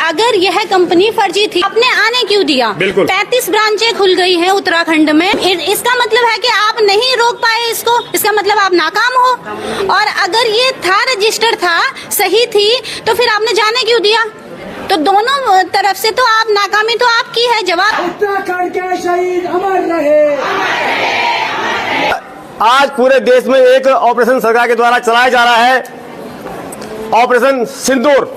अगर यह कंपनी फर्जी थी, आपने आने क्यों दिया? 35 ब्रांचें खुल गई हैं उत्तराखंड में। इसका मतलब है कि आप नहीं रोक पाए इसको, इसका मतलब आप नाकाम हो। और अगर ये था रजिस्टर था, सही थी, तो फिर आपने जाने क्यों दिया? तो दोनों तरफ से तो आप नाकामी तो आपकी है। जवाब उत्तराखंड के शहीद अमर रहे। आज पूरे देश में एक ऑपरेशन सरकार के द्वारा चलाया जा रहा है, ऑपरेशन सिंदूर।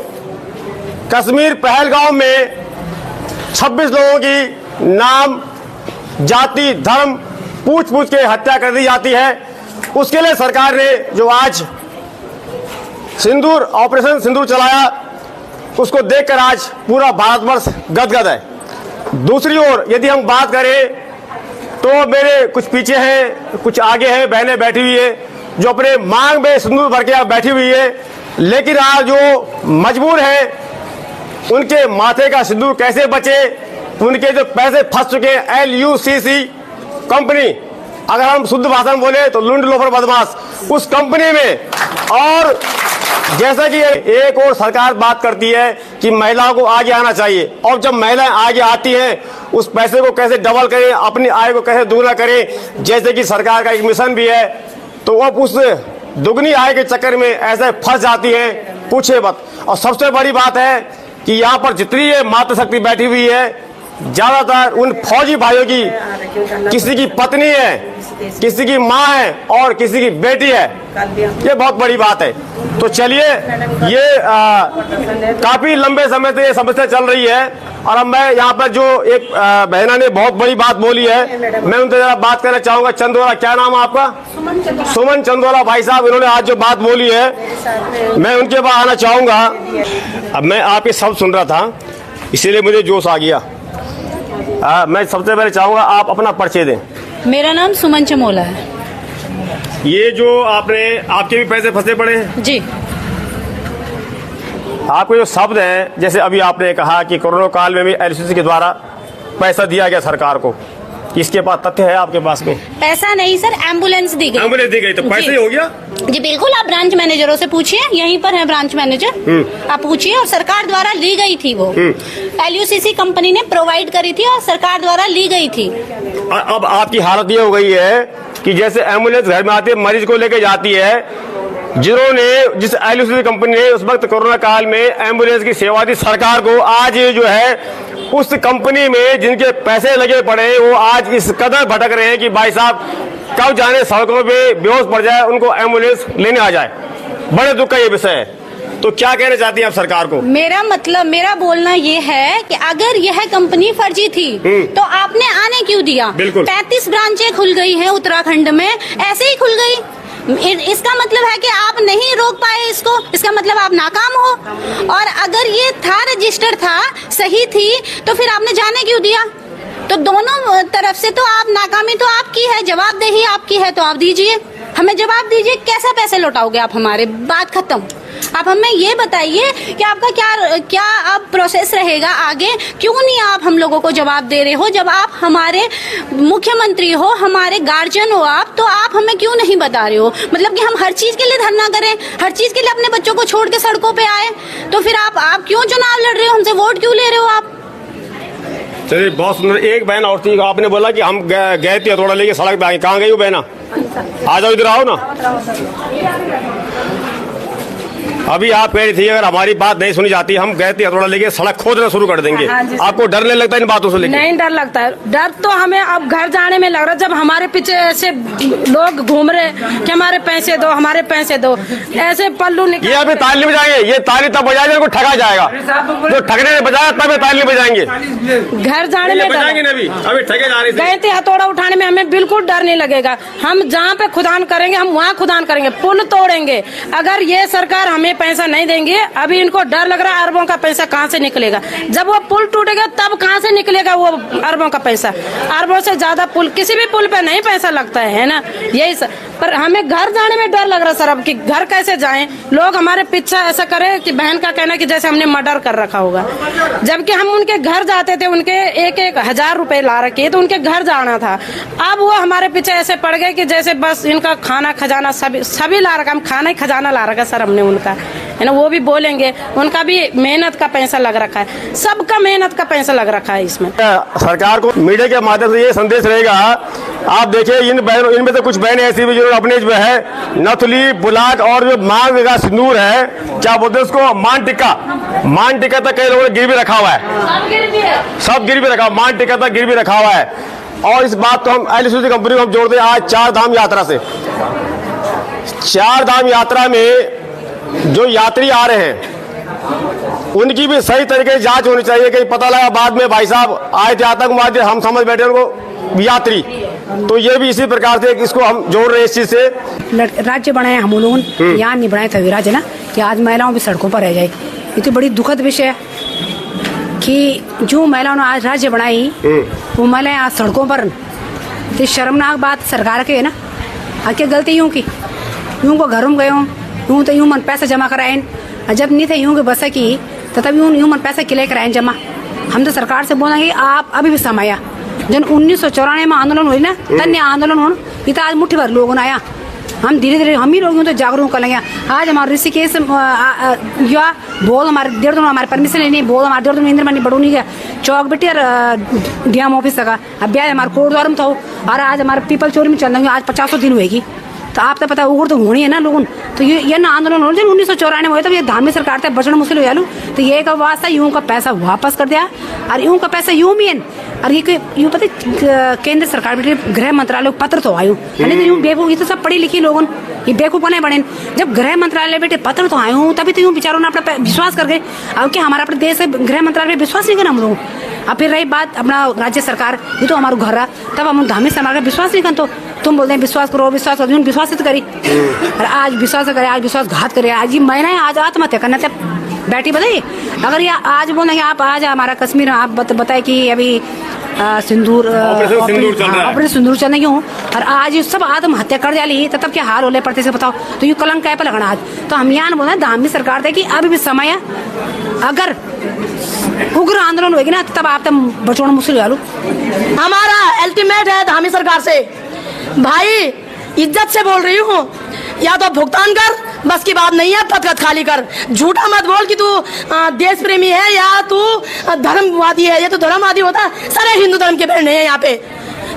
कश्मीर पहलगांव में 26 लोगों की नाम, जाति, धर्म पूछ पूछ के हत्या कर दी जाती है। उसके लिए सरकार ने जो आज सिंदूर ऑपरेशन सिंदूर चलाया, उसको देखकर आज पूरा भारतवर्ष गदगद है। दूसरी ओर यदि हम बात करें तो मेरे कुछ पीछे है, कुछ आगे है, बहनें बैठी हुई है जो अपने मांग में सिंदूर भर के बैठी हुई है, लेकिन आज जो मजबूर है उनके माथे का सिंदूर कैसे बचे, उनके जो पैसे फंस चुके हैं LUCC कंपनी, अगर हम शुद्ध भाषा में बोले तो लुंड लोफर बदमाश, उस कंपनी में। और जैसा कि एक और सरकार बात करती है कि महिलाओं को आगे आना चाहिए, और जब महिलाएं आगे आती हैं उस पैसे को कैसे डबल करें, अपनी आय को कैसे दुगना करें, जैसे कि सरकार का एक मिशन भी है, तो अब उस दुगनी आय के चक्कर में ऐसे फंस जाती हैं, पूछे मत। और सबसे बड़ी बात है कि यहाँ पर जितनी ये मातृशक्ति बैठी हुई है, ज्यादातर उन फौजी भाइयों की किसी की पत्नी है, किसी की माँ है और किसी की बेटी है। ये बहुत बड़ी बात है। तो चलिए, ये काफी लंबे समय से ये समस्या चल रही है, और अब मैं यहाँ पर जो एक बहना ने बहुत बड़ी बात बोली है, मैं उनसे जरा बात करना चाहूंगा। चंदोला, क्या नाम है आपका? सुमन चंदोला भाई साहब, इन्होंने आज जो बात बोली है, मैं उनके पास आना चाहूंगा। अब मैं आपके शब्द सुन रहा था, इसीलिए मुझे जोश आ गया। मैं सबसे पहले चाहूंगा आप अपना परिचय दें। मेरा नाम सुमन चमोला है। ये जो आपके भी पैसे फंसे पड़े हैं जी। आपके जो शब्द हैं, जैसे अभी आपने कहा कि कोरोना काल में भी LUCC के द्वारा पैसा दिया गया सरकार को, इसके पास तथ्य है आपके पास में? पैसा नहीं सर, एम्बुलेंस दी गई। एम्बुलेंस दी गई तो पैसे ही हो गया जी। बिल्कुल, आप ब्रांच मैनेजरों से पूछिए, यहीं पर है ब्रांच मैनेजर, आप पूछिए। और सरकार द्वारा ली गई थी वो, LUCC कंपनी ने प्रोवाइड करी थी और सरकार द्वारा ली गई थी। अब आपकी हालत ये हो गई है कि जैसे एम्बुलेंस घर में आती है, मरीज को लेके जाती है, जिस LUCC कंपनी ने उस वक्त कोरोना काल में एम्बुलेंस की सेवा दी सरकार को, आज जो है उस कंपनी में जिनके पैसे लगे पड़े, वो आज इस कदर भटक रहे हैं कि भाई साहब कब जाने सड़कों पे बेहोश पड़ जाए, उनको एम्बुलेंस लेने आ जाए। बड़े दुख का ये विषय है। तो क्या कहना चाहती हैं आप सरकार को? मेरा बोलना ये है कि अगर यह कंपनी फर्जी थी तो आपने आने क्यों दिया? 35 ब्रांचें खुल गई हैं उत्तराखंड में, ऐसे ही खुल गई। इसका मतलब है कि आप नहीं रोक पाए इसको, इसका मतलब आप नाकाम हो। और अगर ये था रजिस्टर था, सही थी, तो फिर आपने जाने क्यों दिया? तो दोनों तरफ से तो आप नाकामी तो आपकी है, जवाबदेही आपकी है, तो आप दीजिए, हमें जवाब दीजिए। कैसा पैसे लौटाओगे आप हमारे? बात खत्म। आप हमें ये बताइए कि आपका क्या अब प्रोसेस रहेगा आगे? क्यों नहीं आप हम लोगों को जवाब दे रहे हो? जब आप हमारे मुख्यमंत्री हो, हमारे गार्जियन हो आप, तो आप हमें क्यों नहीं बता रहे हो? मतलब कि हम हर चीज के लिए धरना करें, हर चीज के लिए अपने बच्चों को छोड़ के सड़कों पे आए, तो फिर आप क्यों चुनाव लड़ रहे हो? हमसे वोट क्यों ले रहे हो आप? चलिए, बहुत सुंदर। एक बहन और थी, आपने बोला कि हम गए थे थोड़ा लेके सड़क पे आए, कहाँ गई वो बहना? आ जाओ, इधर आओ ना। अभी आप कह रही थी अगर हमारी बात नहीं सुनी जाती, हम गए थे हथौड़ा लेके सड़क खोदना शुरू कर देंगे। आपको डर नहीं लगता इन बातों से? नहीं डर लगता है। डर तो हमें अब घर जाने में लग रहा है, जब हमारे पीछे ऐसे लोग घूम रहे कि हमारे पैसे दो, हमारे पैसे दो, ऐसे पल्लू निकल। ये अभी ताली बजाएंगे, ये ताली तब बजाएंगे उनको ठगा जाएगा, जो ठगने ने बजाया तब ताली बजाएंगे। घर जाने में बजाएंगे अभी ठगे जा रहे गए थे हथौड़ा उठाने में, हमें बिल्कुल डर नहीं लगेगा। हम जहाँ पे खुदान करेंगे हम वहाँ खुदान करेंगे, पुल तोड़ेंगे। अगर ये सरकार हमें पैसा नहीं देंगे, अभी इनको डर लग रहा है अरबों का पैसा कहाँ से निकलेगा। जब वो पुल टूटेगा तब कहाँ से निकलेगा वो अरबों का पैसा? अरबों से ज्यादा पुल, किसी भी पुल पे नहीं पैसा लगता है ना, यही सर। पर हमें घर जाने में डर लग रहा सर, अब कि घर कैसे जाएं? लोग हमारे पीछा ऐसा करे कि बहन का कहना कि जैसे हमने मर्डर कर रखा होगा, जबकि हम उनके घर जाते थे, उनके 1,000 रुपए ला रखे तो उनके घर जाना था। अब वो हमारे पीछे ऐसे पड़ गए कि जैसे बस इनका खाना खजाना सभी ला रखा, हम खाना ही खजाना ला रखा सर हमने उनका। है ना, वो भी बोलेंगे, उनका भी मेहनत का पैसा लग रखा है, सबका मेहनत का पैसा लग रखा है इसमें। सरकार को मीडिया के माध्यम से ये संदेश रहेगा, आप देखिए इन बहनों, इनमें से कुछ बहनें ऐसी भी जो अपने जो है नथुली, बुलाक और जो मांग का सिंदूर है, क्या बोलते हैं उसको, मान टिक्का तक कई लोगों ने गिरवी रखा हुआ है, सब गिरवी रखा, मान टिक्का तक गिरवी रखा हुआ है। और इस बात को हम एलआईसी कंपनी को हम जोड़ते हैं आज 4 धाम यात्रा से। 4 धाम यात्रा में जो यात्री आ रहे हैं उनकी भी सही तरीके से जांच होनी चाहिए। कहीं पता लगा बाद में भाई साहब आए थे आतंकवादी, हम समझ बैठे उनको यात्री, तो ये भी इसी प्रकार से इसको हम जोड़ रहे हैं इस चीज से। राज्य बनाए हम लोगों, यहाँ नहीं बनाए तभी राज्य ना, कि आज महिलाओं भी सड़कों पर रह जाए। ये तो बड़ी दुखद विषय है कि जो महिलाओं ने आज राज्य बनाई वो महिलाएं आज सड़कों पर। तो शर्मनाक बात सरकार के है ना, आके गलती यूं की, यूं को घरों में गए हों, यूं तो यूं मन पैसा जमा कराएं, जब नहीं थे यूं के बस की तो तब यूं मन पैसा किले कराएं जमा। हम तो सरकार से बोलेंगे आप अभी भी समय जन 1994 में आंदोलन हुई ना, तन्य आंदोलन हो पिता आज मुट्ठी भर लोगों ने आया, हम धीरे धीरे हम ही लोग तो जागरूक कर लेंगे। आज हमारे ऋषिकेश या बोल हमारे देर हमारे परमिशन नहीं, बोल हमारे देर इंद्र मनी बड़ू नहीं गया चौक बेटी और डीएम ऑफिस का अब ब्याह हमारे कोर्ट द्वार में था, और आज हमारे पीपल चोरी में चल रही आज 50 दिन हुएगी। तो आप तो पता उग्र तो होनी है ना लोगों, तो ये ना आंदोलन हो 1994 में हुए, तब ये धामी सरकार थे बचना मुश्किल हो जालू, तो ये का वास्ता यूं का पैसा वापस कर दिया, और यूं का पैसा यूं भी है। और ये यूं पता केंद्र सरकार बेटे गृह मंत्रालय पत्र तो आयु, तो यूं बेवकूफ, ये तो सब पढ़ी लिखी लोगों ये बेवकूफ बने बने। जब गृह मंत्रालय बेटे पत्र तो आए हूँ तभी तो यूं बेचारों ने अपना विश्वास कर गए। अब क्या हमारा अपने देश है गृह मंत्रालय पे विश्वास नहीं करें हम लोग। अब फिर रही बात अपना राज्य सरकार, ये तो हमारा घर है, तब हम धामी सरकार का विश्वास नहीं कर, तो तुम बोलते हैं विश्वास करो विश्वास करो, विश्वास तो करी और आज विश्वास करे, आज विश्वासघात करे। आज ये महिलाएं आज आत्महत्या करना तब बैठी बताइए। अगर ये आज बोलेंगे आप आज हमारा कश्मीर आप बताए कि अभी सिंदूर ऑपरेशन सिंदूर चलने क्यों, और आज ये सब आत्महत्या कर जाली तो तब क्या हाल होले पड़ते से बताओ। तो ये कलंक क्या पे लगना आज। तो हम यहाँ बोल रहे हैं धामी सरकार थे कि अभी भी समय है, अगर उग्र आंदोलन होगी ना तब आप तब बचोना मुश्किल हो। हमारा अल्टीमेट है धामी सरकार से, भाई इज्जत से बोल रही हूँ, या तो भुगतान कर, बस की बात नहीं है, पद खाली कर, झूठा मत बोल कि तू देश प्रेमी है या तू धर्मवादी है। ये तो धर्मवादी होता है, सारे हिंदू धर्म के बहने हैं यहाँ पे,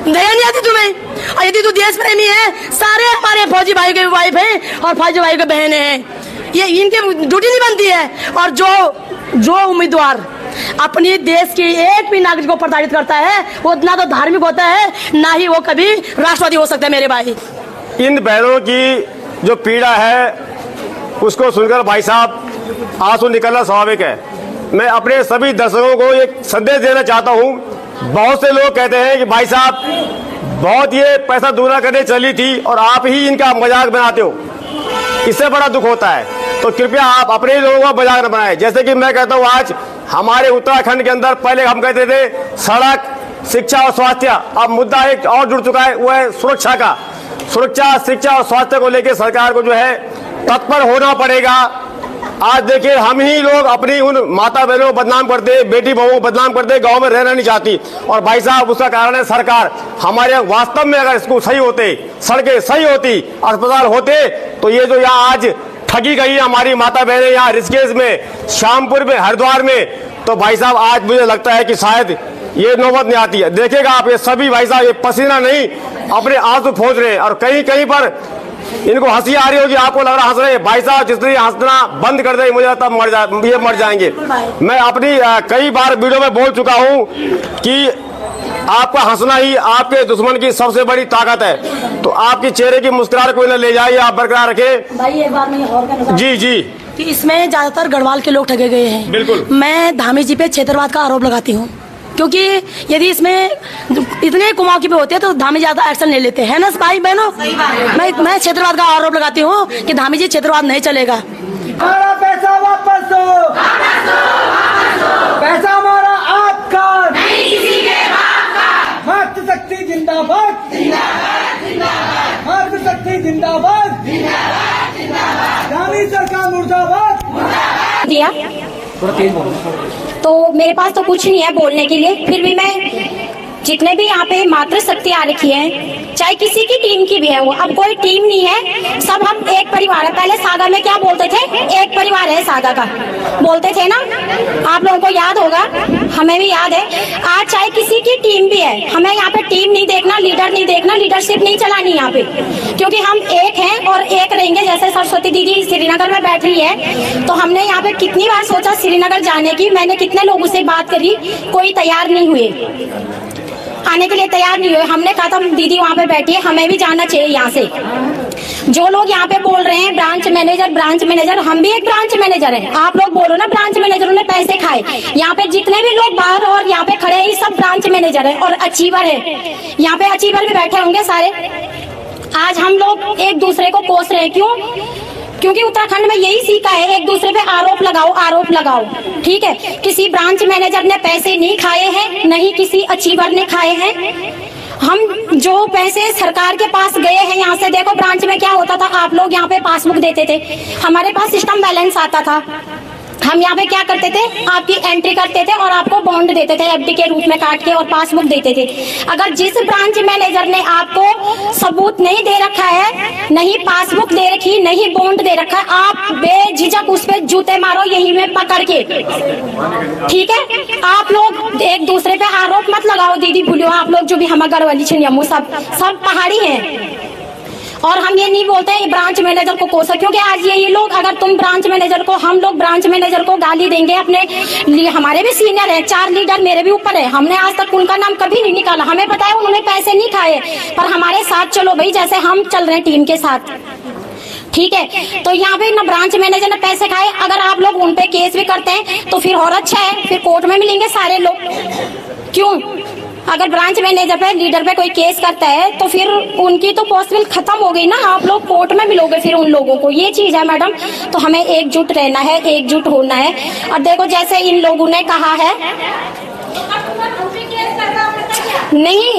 दया नहीं आती तुम्हें। और यदि तू देश प्रेमी है, सारे हमारे फौजी भाई के वाइफ है और फौजी भाई के बहने हैं, ये इनके ड्यूटी नहीं बनती है। और जो उम्मीदवार अपनी देश की एक भी नागरिक को प्रताड़ित करता है वो ना तो धार्मिक होता है, ना ही वो कभी राष्ट्रवादी हो सकता है। मेरे भाई इन बहनों की जो पीड़ा है उसको सुनकर भाई साहब आंसू निकलना स्वाभाविक है। मैं अपने सभी दर्शकों को एक संदेश देना चाहता हूं। बहुत से लोग कहते हैं कि भाई साहब बहुत ये पैसा दूना करने चली थी और आप ही इनका मजाक बनाते हो, इससे बड़ा दुख होता है। तो कृपया आप अपने लोगों का मजाक न बनाएं। जैसे कि मैं कहता हूँ आज हमारे उत्तराखंड के अंदर पहले हम कहते थे सड़क, शिक्षा और स्वास्थ्य, अब मुद्दा एक और जुड़ चुका है, वो है सुरक्षा का। सुरक्षा, शिक्षा और स्वास्थ्य को लेकर सरकार को जो है तत्पर होना पड़ेगा। आज देखिए हम ही लोग अपनी उन माता बहनों को बदनाम करते, बेटी बहुओं को बदनाम करते, गांव में रहना नहीं चाहती। और भाई साहब उसका कारण है सरकार। हमारे वास्तव में अगर स्कूल सही होते, सड़कें सही होती, अस्पताल होते, तो ये जो यहाँ आज ठगी गई है हमारी माता बहनें यहाँ ऋषिकेश में, श्यामपुर में, हरिद्वार में, तो भाई साहब आज मुझे लगता है कि शायद ये नौबत नहीं आती है। देखिएगा आप ये सभी भाई साहब ये पसीना नहीं अपने आंसू पोंछ रहे हैं, और कहीं कहीं पर इनको हंसी आ रही होगी, आपको लग रहा हंस रहे हैं। भाई साहब जितनी हंसना बंद कर दे मुझे लगता है ये मर जाएंगे। मैं अपनी कई बार वीडियो में बोल चुका हूँ कि आपका हंसना ही आपके दुश्मन की सबसे बड़ी ताकत है। तो आपकी चेहरे की मुस्कुराहट कोई न ले जाइए, आप बरकरार रखें। भाई एक बार मैं और कहना जी जी कि इसमें ज्यादातर गढ़वाल के लोग ठगे गए हैं। बिल्कुल। मैं धामी जी पे क्षेत्रवाद का आरोप लगाती हूँ, क्योंकि यदि इसमें इतने कुमाऊं की पे होते हैं तो धामी ज्यादा एक्शन ले लेते हैं ना भाई बहनों। मैं क्षेत्रवाद का आरोप लगाती हूँ कि धामी जी क्षेत्रवाद नहीं चलेगा। हमारा पैसा वापस दो, पैसा हमारा आपका नहीं, किसी के बाप का। मातृशक्ति जिंदाबाद, मातृशक्ति जिंदाबाद, धामी सरकार मुर्दाबाद। दिया तो मेरे पास तो कुछ नहीं है बोलने के लिए, फिर भी मैं जितने भी यहाँ पे मातृशक्ति आ रखी है, चाहे किसी की टीम की भी है वो, अब कोई टीम नहीं है, सब हम एक परिवार है। पहले सागा में क्या बोलते थे, एक परिवार है सागा का, बोलते थे ना, आप लोगों को याद होगा, हमें भी याद है। आज चाहे किसी की टीम भी है, हमें यहाँ पे टीम नहीं देखना, लीडर नहीं देखना, लीडरशिप नहीं चलानी यहाँ पे, क्योंकि हम एक हैं और एक रहेंगे। जैसे सरस्वती दीदी श्रीनगर में बैठ रही है, तो हमने यहाँ पे कितनी बार सोचा श्रीनगर जाने की, मैंने कितने लोगों से बात करी, कोई तैयार नहीं हुए, आने के लिए तैयार नहीं हुए। हमने कहा था दीदी वहाँ पे बैठी है, हमें भी जाना चाहिए यहाँ से। जो लोग यहाँ पे बोल रहे हैं ब्रांच मैनेजर, हम भी एक ब्रांच मैनेजर हैं। आप लोग बोलो ना ब्रांच मैनेजरों ने पैसे खाए, यहाँ पे जितने भी लोग बाहर और यहाँ पे खड़े हैं, ये सब ब्रांच मैनेजर है और अचीवर है। यहाँ पे अचीवर भी बैठे होंगे सारे। आज हम लोग एक दूसरे को कोस रहे हैं, क्यों? क्योंकि उत्तराखंड में यही सीखा है, एक दूसरे पे आरोप लगाओ। ठीक है, किसी ब्रांच मैनेजर ने पैसे नहीं खाए हैं, नहीं किसी अचीवर ने खाए हैं। हम जो पैसे सरकार के पास गए हैं यहाँ से, देखो ब्रांच में क्या होता था, आप लोग यहाँ पे पासबुक देते थे, हमारे पास सिस्टम बैलेंस आता था। हम यहाँ पे क्या करते थे, आपकी एंट्री करते थे और आपको बॉन्ड देते थे एफडी के रूप में काट के, और पासबुक देते थे। अगर जिस ब्रांच मैनेजर ने आपको सबूत नहीं दे रखा है, नहीं पासबुक दे रखी, नहीं बॉन्ड दे रखा है, आप बेझिझक उस पे जूते मारो यहीं में पकड़ के। ठीक है, आप लोग एक दूसरे पे आरोप मत लगाओ। दीदी भूलियो, आप लोग जो भी हम गढ़वाली छिनियमू सब पहाड़ी हैं, और हम ये नहीं बोलते हैं ब्रांच मैनेजर को कोसा, क्योंकि आज ये लोग, अगर तुम ब्रांच मैनेजर को, हम लोग ब्रांच मैनेजर को गाली देंगे अपने लिए, हमारे भी सीनियर है, 4 लीडर मेरे भी ऊपर है, हमने आज तक उनका नाम कभी नहीं निकाला। हमें पता है उन्होंने पैसे नहीं खाए, पर हमारे साथ चलो भाई, जैसे हम चल रहे हैं टीम के साथ। ठीक है, तो यहाँ पे ना ब्रांच मैनेजर ने पैसे खाए, अगर आप लोग उन पे केस भी करते हैं तो फिर और अच्छा है, फिर कोर्ट में मिलेंगे सारे लोग। क्यों? अगर ब्रांच मैनेजर पे, लीडर पे कोई केस करता है तो फिर उनकी तो पॉसिबल खत्म हो गई ना, आप लोग कोर्ट में मिलोगे फिर उन लोगों को। ये चीज है मैडम, तो हमें एकजुट रहना है, एकजुट होना है। और देखो जैसे इन लोगों ने कहा है, नहीं,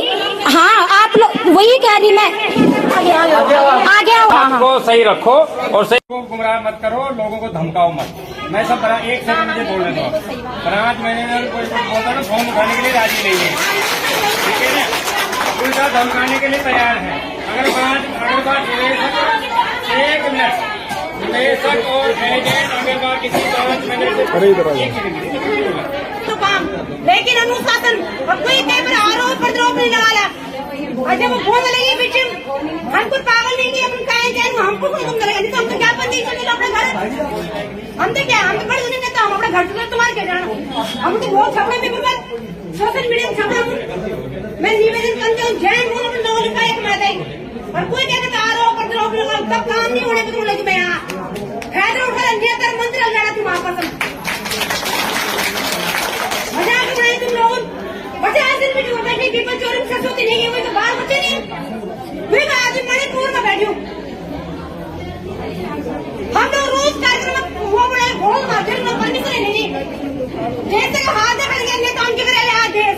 हाँ आप लोग, वही कह रही मैं, आगे आओ। आपको सही रखो और सही को गुमराह मत करो, लोगों को धमकाओ मत। मैं सब एक सेकंड मुझे बोलने दो। ब्रांच मैनेजर कोई बोलता है ना, फोन उठाने के लिए राजी नहीं है, ठीक है ना, उल्टा धमकाने के लिए तैयार है। अगर बात एक मिनट, निवेशक और एजेंट अगर बात किसी ब्रांच मैनेजर, लेकिन अनुशासन कोई पर आरोप प्रत्यारोप नहीं लगा, अच्छा वो बोल लगी बीच हमको पागल नहीं किया, हम कहे जाए हमको कोई तुम लगा, तो हमको क्या पता नहीं अपने घर, हम तो क्या, हम तो बड़े नहीं, हम अपने घर से तुम्हारे क्या जाना, हम तो बहुत झगड़े में सोशल मीडिया में झगड़ा। मैं निवेदन करता हूँ, जैन बोल अपने लोगों का एक मैं, और कोई कहता आरोप प्रत्यारोप लगा, तब काम नहीं होने पर तुम लगी। मैं यहाँ फैसला उठा नेता मंत्री लग जाना, तुम आपस में मजाक बनाए तुम लोग। 50 दिन में जो बैठे पीपल चोरी में सरस्वती नहीं हुई, तो बाहर बच्चे नहीं हुई, मैं आज मणिपुर में बैठी हूँ। हम लोग रोज कार्यक्रम वो बड़े बहुत माध्यम में करने को नहीं, जैसे हाथ देखा गया नेता उनके घर आया देश,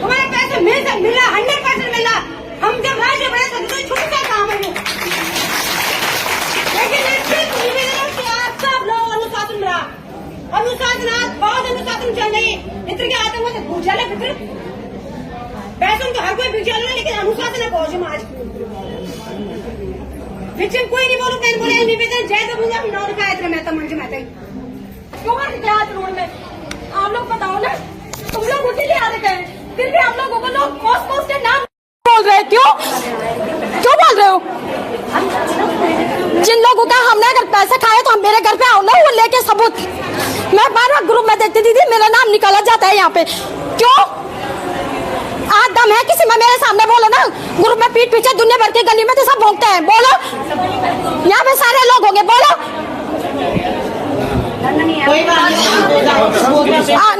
हमारे पैसे मिला 100% मिला। हम जब राज्य बड़े तो छोटा सा काम है वो, लेकिन आप सब लोग अनुशासन रहा, अनुशासन बहुत अनुशासन चल रही मित्र के आतंक से भूल जाए मित्र, पैसों तो हर कोई बिक जाए, लेकिन अनुशासन है पहुंचे आज विक्टिम कोई नहीं बोलो, कहीं बोले निवेदन जैसे मुझे हम नौ रुपया इतना मैं तो मंज मैं क्यों क्या रोड में आप लोग बताओ ना, तुम लोग उठी ले आ रहे हैं, फिर भी आप लोगों को लोग कोस के नाम बोल रहे, क्यों बोल रहे हो? जिन लोगों का हमने अगर पैसे खाए तो हम मेरे घर पे आओ ना, वो लेके सबूत। मैं बार-बार ग्रुप में देखती थी, मेरा नाम निकाला जाता है यहाँ पे, क्यों? आज दम है किसी में मेरे सामने बोलो ना, ग्रुप में पीठ पीछे दुनिया भर की गली में तो सब भोंकते हैं, बोलो यहाँ पे सारे लोग होंगे, बोलो।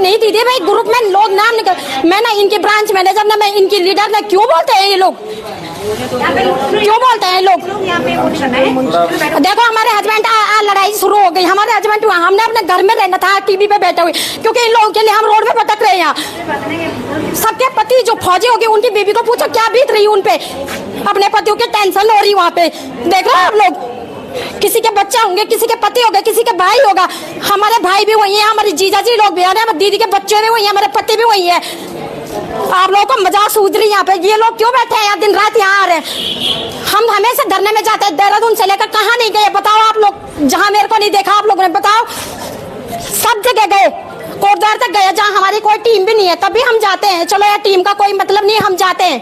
नहीं दीदी भाई, ग्रुप में लोग नाम निकल, मैं ना इनके ब्रांच मैनेजर ना, मैं इनकी लीडर ना, क्यों बोलते हैं ये लोग, क्यों बोलते हैं लोग? देखो हमारे हस्बैंड लड़ाई शुरू हो गई, हमारे हस्बैंड हुआ, हमने अपने घर में रहना था टीवी पे बैठे हुए, क्योंकि इन लोगों के लिए हम रोड पे भटक रहे हैं यहाँ। सबके पति जो फौजी हो गए, उनकी बीवी को पूछो क्या बीत रही उनपे, अपने पतियों की टेंशन हो रही वहाँ पे, देख रहे हो आप लोग। किसी के बच्चे होंगे, किसी के पति होगा, किसी के भाई होगा, हमारे भाई भी वही है, हमारे जीजा जी लोग भी है, हमारे दीदी के बच्चे भी वही है, हमारे पति भी वही है, आप लोगों को मजाक सूझ रही है यहाँ पे। ये लोग क्यों बैठे हैं यहाँ दिन रात यहाँ आ रहे हैं? हम हमेशा धरने में जाते हैं, देहरादून से लेकर कहाँ नहीं गए बताओ आप लोग? जहाँ मेरे को नहीं देखा आप लोगों ने बताओ, सब जगह गए, कोटद्वार तक गए जहाँ हमारी कोई टीम भी नहीं है, तभी हम जाते हैं। चलो यार टीम का कोई मतलब नहीं, हम जाते हैं।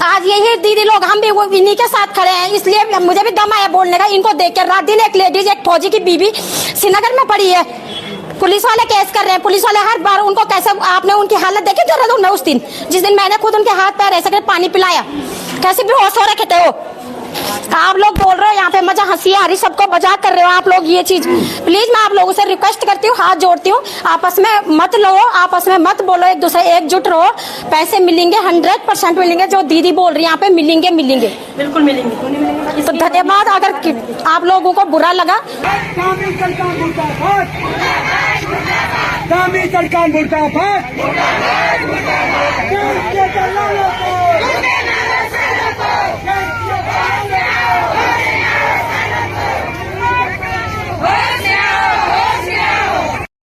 आज यही दीदी लोग हम भी वो इन्हीं के साथ खड़े हैं, इसलिए मुझे भी दम आया बोलने का। इनको देख कर रात दिन एक लेडीज, एक फौजी की बीवी श्रीनगर में पड़ी है, पुलिस वाले केस कर रहे हैं। पुलिस वाले हर बार उनको कैसे, आपने उनकी हालत देखी देहरादून में उस दिन, जिस दिन मैंने खुद उनके हाथ पैर ऐसे पानी पिलाया, कैसे बेहोश हो रखे थे वो। आप लोग बोल रहे हो यहाँ पे मजा हंसी आ रही, सबको मजाक कर रहे हो आप लोग। ये चीज प्लीज मैं आप लोगों से रिक्वेस्ट करती हूँ, हाथ जोड़ती हूँ, आपस में मत लो, आपस में मत बोलो, एक दूसरे एकजुट रहो। पैसे मिलेंगे, 100% मिलेंगे, जो दीदी बोल रही है यहाँ पे मिलेंगे, मिलेंगे, बिल्कुल मिलेंगे। तो धन्यवाद। अगर आप लोगों को बुरा लगा, दामी सरकार मुर्दाबाद, दामी सरकार मुर्दाबाद, देश के दलालों को, देश के दलालों को,